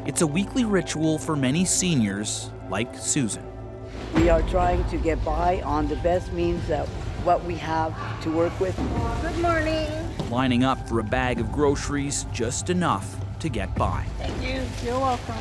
It's a weekly ritual for many seniors like Susan. We are trying to get by on the best means that what we have to work with. Good morning. Lining up for a bag of groceries, just enough to get by. Thank you. You're welcome.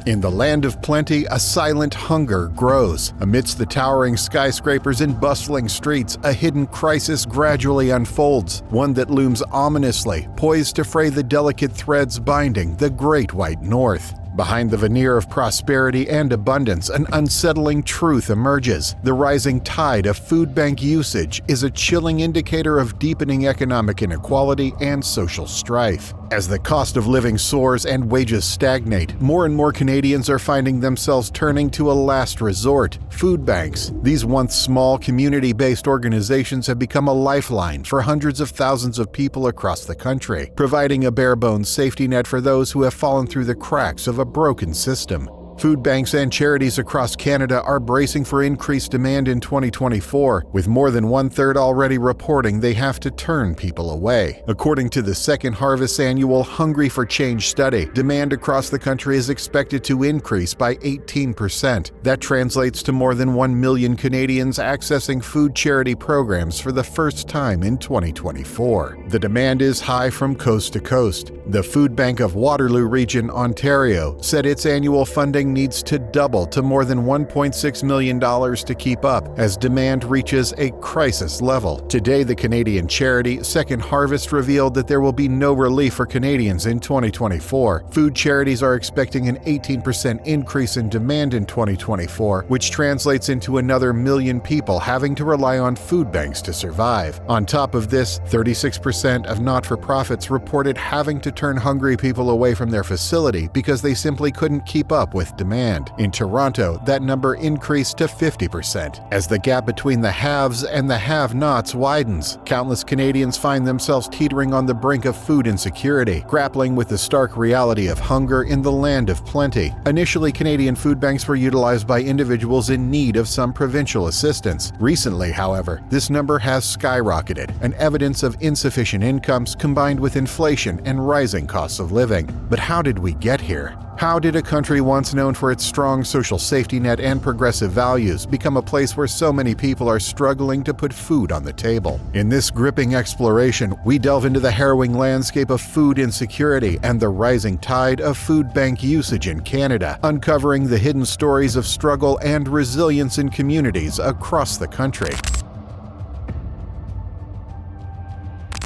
In the land of plenty, a silent hunger grows. Amidst the towering skyscrapers and bustling streets, a hidden crisis gradually unfolds, one that looms ominously, poised to fray the delicate threads binding the Great White North. Behind the veneer of prosperity and abundance, an unsettling truth emerges. The rising tide of food bank usage is a chilling indicator of deepening economic inequality and social strife. As the cost of living soars and wages stagnate, more and more Canadians are finding themselves turning to a last resort: food banks. These once small, community-based organizations have become a lifeline for hundreds of thousands of people across the country, providing a bare-bones safety net for those who have fallen through the cracks of a broken system. Food banks and charities across Canada are bracing for increased demand in 2024, with more than one-third already reporting they have to turn people away. According to the Second Harvest annual Hungry for Change study, demand across the country is expected to increase by 18%. That translates to more than 1 million Canadians accessing food charity programs for the first time in 2024. The demand is high from coast to coast. The Food Bank of Waterloo Region, Ontario, said its annual funding needs to double to more than $1.6 million to keep up as demand reaches a crisis level. Today, the Canadian charity Second Harvest revealed that there will be no relief for Canadians in 2024. Food charities are expecting an 18% increase in demand in 2024, which translates into another million people having to rely on food banks to survive. On top of this, 36% of not-for-profits reported having to turn hungry people away from their facility because they simply couldn't keep up with demand. In Toronto, that number increased to 50%. As the gap between the haves and the have-nots widens, countless Canadians find themselves teetering on the brink of food insecurity, grappling with the stark reality of hunger in the land of plenty. Initially, Canadian food banks were utilized by individuals in need of some provincial assistance. Recently, however, this number has skyrocketed, an evidence of insufficient incomes combined with inflation and rising costs of living. But how did we get here? How did a country once known for its strong social safety net and progressive values become a place where so many people are struggling to put food on the table? In this gripping exploration, we delve into the harrowing landscape of food insecurity and the rising tide of food bank usage in Canada, uncovering the hidden stories of struggle and resilience in communities across the country.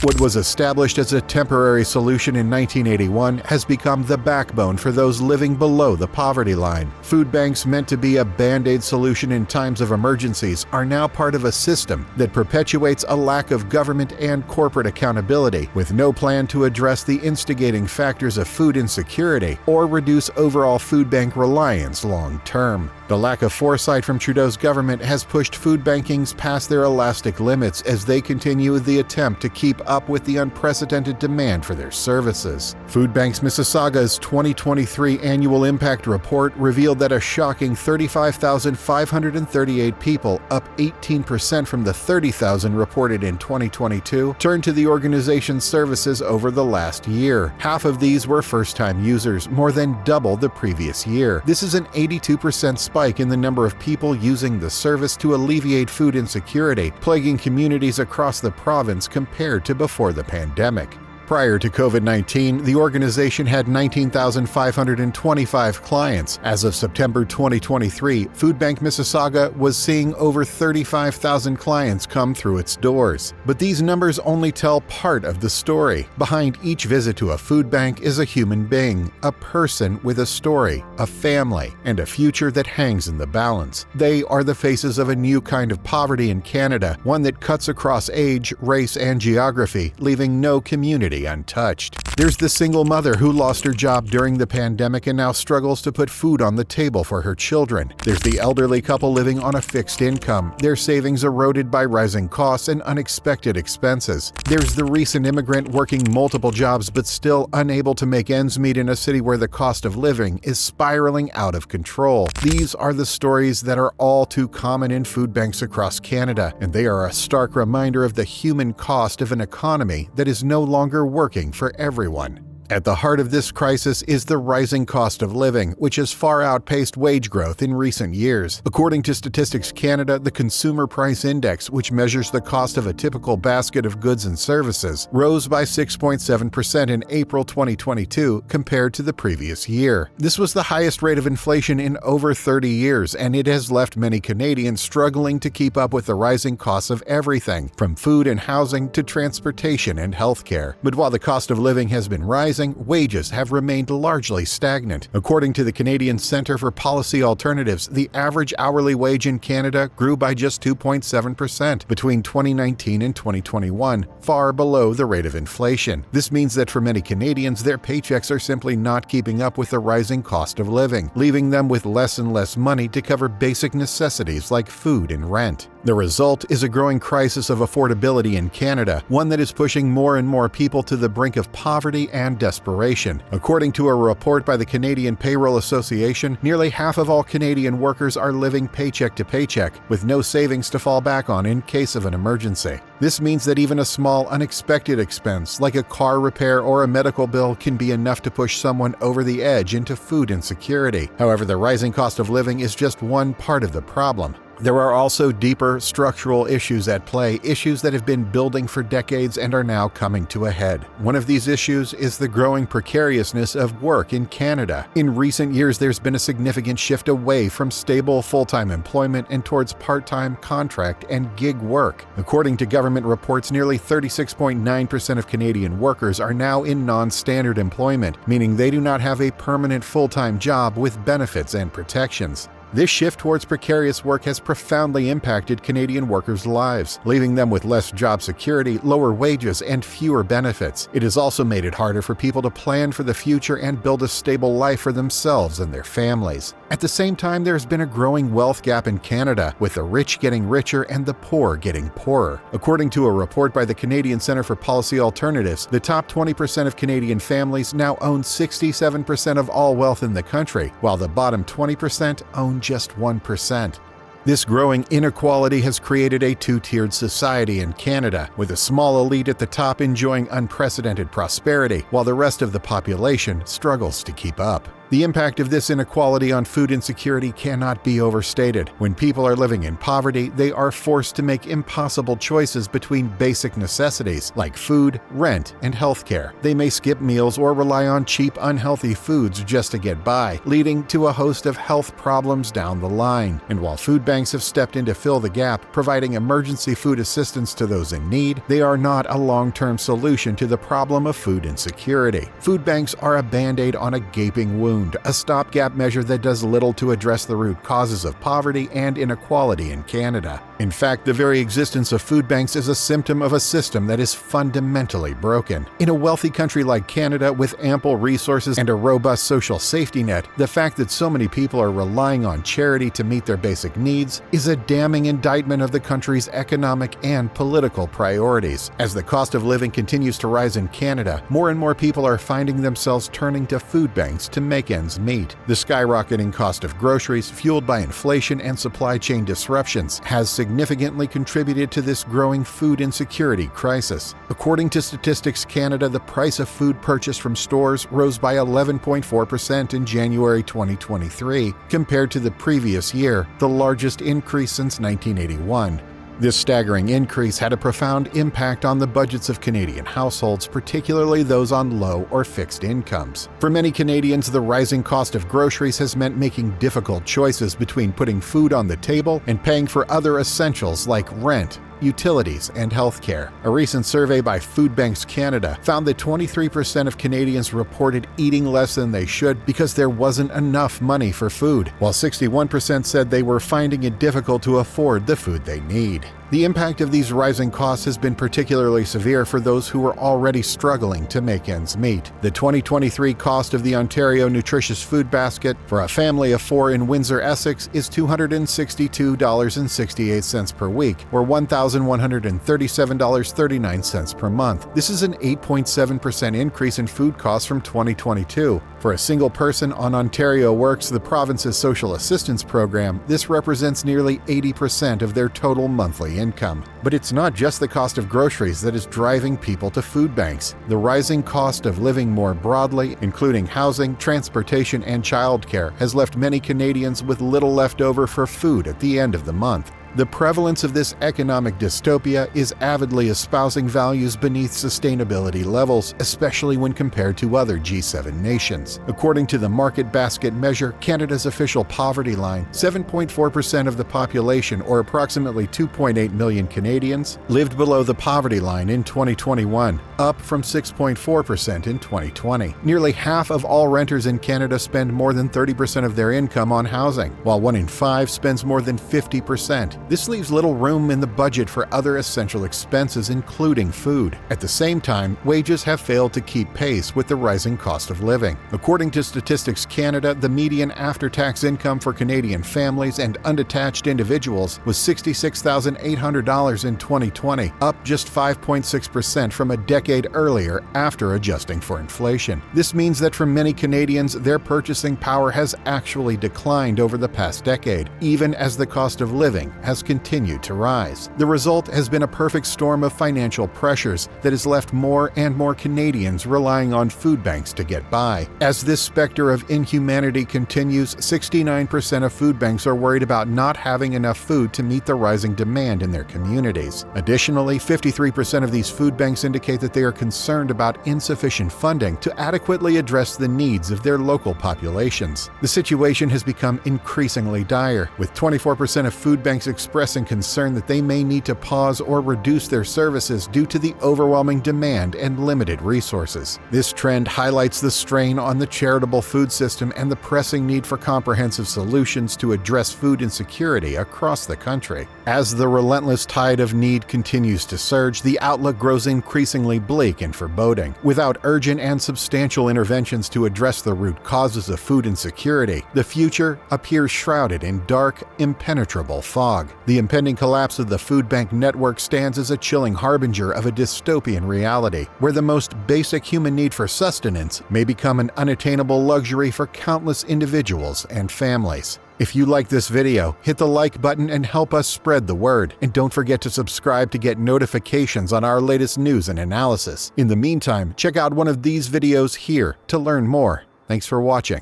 What was established as a temporary solution in 1981 has become the backbone for those living below the poverty line. Food banks meant to be a band-aid solution in times of emergencies are now part of a system that perpetuates a lack of government and corporate accountability, with no plan to address the instigating factors of food insecurity or reduce overall food bank reliance long-term. The lack of foresight from Trudeau's government has pushed food bankings past their elastic limits as they continue the attempt to keep up with the unprecedented demand for their services. Food Banks Mississauga's 2023 Annual Impact Report revealed that a shocking 35,538 people, up 18% from the 30,000 reported in 2022, turned to the organization's services over the last year. Half of these were first-time users, more than double the previous year. This is an 82% spike in the number of people using the service to alleviate food insecurity, plaguing communities across the province compared to before the pandemic. Prior to COVID-19, the organization had 19,525 clients. As of September 2023, Food Bank Mississauga was seeing over 35,000 clients come through its doors. But these numbers only tell part of the story. Behind each visit to a food bank is a human being, a person with a story, a family, and a future that hangs in the balance. They are the faces of a new kind of poverty in Canada, one that cuts across age, race, and geography, leaving no community untouched. There's the single mother who lost her job during the pandemic and now struggles to put food on the table for her children. There's the elderly couple living on a fixed income, their savings eroded by rising costs and unexpected expenses. There's the recent immigrant working multiple jobs but still unable to make ends meet in a city where the cost of living is spiraling out of control. These are the stories that are all too common in food banks across Canada, and they are a stark reminder of the human cost of an economy that is no longer working for everyone. At the heart of this crisis is the rising cost of living, which has far outpaced wage growth in recent years. According to Statistics Canada, the Consumer Price Index, which measures the cost of a typical basket of goods and services, rose by 6.7% in April 2022 compared to the previous year. This was the highest rate of inflation in over 30 years, and it has left many Canadians struggling to keep up with the rising costs of everything, from food and housing to transportation and healthcare. But while the cost of living has been rising, wages have remained largely stagnant. According to the Canadian Centre for Policy Alternatives, the average hourly wage in Canada grew by just 2.7% between 2019 and 2021, far below the rate of inflation. This means that for many Canadians, their paychecks are simply not keeping up with the rising cost of living, leaving them with less and less money to cover basic necessities like food and rent. The result is a growing crisis of affordability in Canada, one that is pushing more and more people to the brink of poverty and desperation. According to a report by the Canadian Payroll Association, nearly half of all Canadian workers are living paycheck to paycheck, with no savings to fall back on in case of an emergency. This means that even a small, unexpected expense, like a car repair or a medical bill, can be enough to push someone over the edge into food insecurity. However, the rising cost of living is just one part of the problem. There are also deeper structural issues at play, issues that have been building for decades and are now coming to a head. One of these issues is the growing precariousness of work in Canada. In recent years, there's been a significant shift away from stable full-time employment and towards part-time, contract, and gig work. According to government reports, nearly 36.9% of Canadian workers are now in non-standard employment, meaning they do not have a permanent full-time job with benefits and protections. This shift towards precarious work has profoundly impacted Canadian workers' lives, leaving them with less job security, lower wages, and fewer benefits. It has also made it harder for people to plan for the future and build a stable life for themselves and their families. At the same time, there's been a growing wealth gap in Canada, with the rich getting richer and the poor getting poorer. According to a report by the Canadian Centre for Policy Alternatives, the top 20% of Canadian families now own 67% of all wealth in the country, while the bottom 20% own just 1%. This growing inequality has created a two-tiered society in Canada, with a small elite at the top enjoying unprecedented prosperity, while the rest of the population struggles to keep up. The impact of this inequality on food insecurity cannot be overstated. When people are living in poverty, they are forced to make impossible choices between basic necessities like food, rent, and healthcare. They may skip meals or rely on cheap, unhealthy foods just to get by, leading to a host of health problems down the line. And while food banks have stepped in to fill the gap, providing emergency food assistance to those in need, they are not a long-term solution to the problem of food insecurity. Food banks are a band-aid on a gaping wound, a stopgap measure that does little to address the root causes of poverty and inequality in Canada. In fact, the very existence of food banks is a symptom of a system that is fundamentally broken. In a wealthy country like Canada, with ample resources and a robust social safety net, the fact that so many people are relying on charity to meet their basic needs is a damning indictment of the country's economic and political priorities. As the cost of living continues to rise in Canada, more and more people are finding themselves turning to food banks to make ends meet. The skyrocketing cost of groceries, fueled by inflation and supply chain disruptions, has significantly contributed to this growing food insecurity crisis. According to Statistics Canada, the price of food purchased from stores rose by 11.4% in January 2023, compared to the previous year, the largest increase since 1981. This staggering increase had a profound impact on the budgets of Canadian households, particularly those on low or fixed incomes. For many Canadians, the rising cost of groceries has meant making difficult choices between putting food on the table and paying for other essentials like rent, utilities, and healthcare. A recent survey by Food Banks Canada found that 23% of Canadians reported eating less than they should because there wasn't enough money for food, while 61% said they were finding it difficult to afford the food they need. The impact of these rising costs has been particularly severe for those who were already struggling to make ends meet. The 2023 cost of the Ontario Nutritious Food Basket for a family of 4 in Windsor, Essex is $262.68 per week, or $1,137.39 per month. This is an 8.7% increase in food costs from 2022. For a single person on Ontario Works, the province's social assistance program, this represents nearly 80% of their total monthly income. But it's not just the cost of groceries that is driving people to food banks. The rising cost of living more broadly, including housing, transportation, and childcare, has left many Canadians with little left over for food at the end of the month. The prevalence of this economic dystopia is avidly espousing values beneath sustainability levels, especially when compared to other G7 nations. According to the Market Basket measure, Canada's official poverty line, 7.4% of the population, or approximately 2.8 million Canadians, lived below the poverty line in 2021, up from 6.4% in 2020. Nearly half of all renters in Canada spend more than 30% of their income on housing, while 1 in 5 spends more than 50%. This leaves little room in the budget for other essential expenses, including food. At the same time, wages have failed to keep pace with the rising cost of living. According to Statistics Canada, the median after-tax income for Canadian families and unattached individuals was $66,800 in 2020, up just 5.6% from a decade earlier after adjusting for inflation. This means that for many Canadians, their purchasing power has actually declined over the past decade, even as the cost of living has continued to rise. The result has been a perfect storm of financial pressures that has left more and more Canadians relying on food banks to get by. As this specter of inhumanity continues, 69% of food banks are worried about not having enough food to meet the rising demand in their communities. Additionally, 53% of these food banks indicate that they are concerned about insufficient funding to adequately address the needs of their local populations. The situation has become increasingly dire, with 24% of food banks expressing concern that they may need to pause or reduce their services due to the overwhelming demand and limited resources. This trend highlights the strain on the charitable food system and the pressing need for comprehensive solutions to address food insecurity across the country. As the relentless tide of need continues to surge, the outlook grows increasingly bleak and foreboding. Without urgent and substantial interventions to address the root causes of food insecurity, the future appears shrouded in dark, impenetrable fog. The impending collapse of the food bank network stands as a chilling harbinger of a dystopian reality, where the most basic human need for sustenance may become an unattainable luxury for countless individuals and families. If you like this video, hit the like button and help us spread the word. And don't forget to subscribe to get notifications on our latest news and analysis. In the meantime, check out one of these videos here to learn more. Thanks for watching.